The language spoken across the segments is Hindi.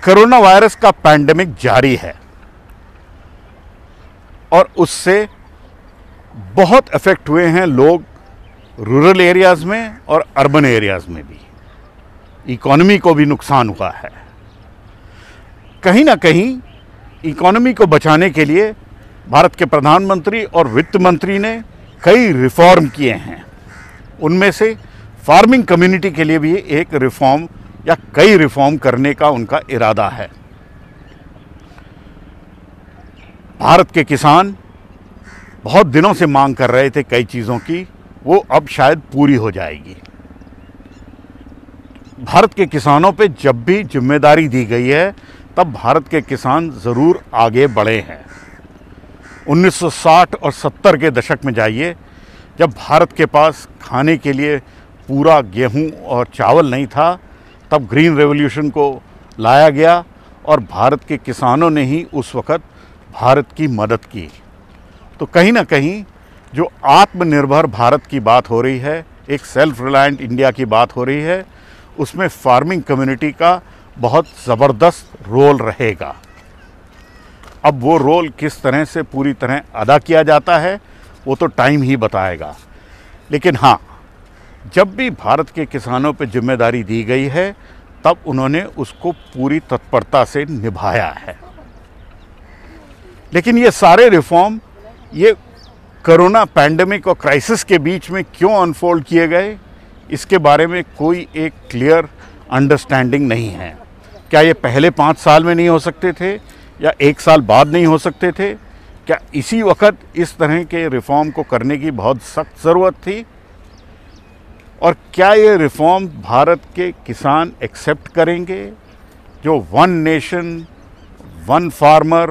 कोरोना वायरस का पैंडेमिक जारी है और उससे बहुत इफेक्ट हुए हैं लोग रूरल एरियाज़ में और अर्बन एरियाज़ में भी। इकोनॉमी को भी नुकसान हुआ है। कहीं ना कहीं इकोनॉमी को बचाने के लिए भारत के प्रधानमंत्री और वित्त मंत्री ने कई रिफॉर्म किए हैं। उनमें से फार्मिंग कम्युनिटी के लिए भी एक रिफॉर्म या कई रिफॉर्म करने का उनका इरादा है। भारत के किसान बहुत दिनों से मांग कर रहे थे कई चीज़ों की, वो अब शायद पूरी हो जाएगी। भारत के किसानों पे जब भी जिम्मेदारी दी गई है तब भारत के किसान ज़रूर आगे बढ़े हैं। 1960 और 70 के दशक में जाइए, जब भारत के पास खाने के लिए पूरा गेहूं और चावल नहीं था, तब ग्रीन रेवोल्यूशन को लाया गया और भारत के किसानों ने ही उस वक़्त भारत की मदद की। तो कहीं ना कहीं जो आत्मनिर्भर भारत की बात हो रही है, एक सेल्फ रिलायंट इंडिया की बात हो रही है, उसमें फार्मिंग कम्युनिटी का बहुत ज़बरदस्त रोल रहेगा। अब वो रोल किस तरह से पूरी तरह अदा किया जाता है वो तो टाइम ही बताएगा। लेकिन हाँ, जब भी भारत के किसानों पर जिम्मेदारी दी गई है तब उन्होंने उसको पूरी तत्परता से निभाया है। लेकिन ये सारे रिफॉर्म ये कोरोना पैंडेमिक और क्राइसिस के बीच में क्यों अनफोल्ड किए गए, इसके बारे में कोई एक क्लियर अंडरस्टैंडिंग नहीं है। क्या ये पहले 5 साल में नहीं हो सकते थे या 1 साल बाद नहीं हो सकते थे? क्या इसी वक्त इस तरह के रिफॉर्म को करने की बहुत सख्त ज़रूरत थी? और क्या ये रिफॉर्म भारत के किसान एक्सेप्ट करेंगे? जो one nation one farmer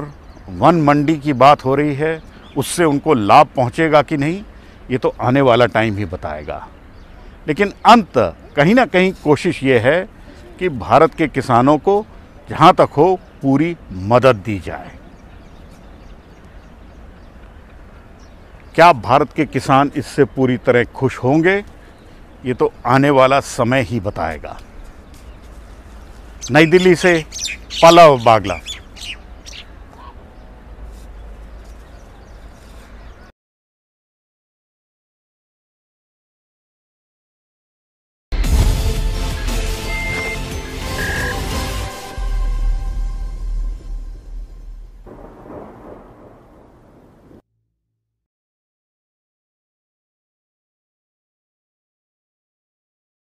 one mandi की बात हो रही है, उससे उनको लाभ पहुंचेगा कि नहीं, ये तो आने वाला टाइम ही बताएगा। लेकिन अंत कहीं ना कहीं कोशिश ये है कि भारत के किसानों को जहाँ तक हो पूरी मदद दी जाए। क्या भारत के किसान इससे पूरी तरह खुश होंगे, ये तो आने वाला समय ही बताएगा। नई दिल्ली से पल्लव बागला।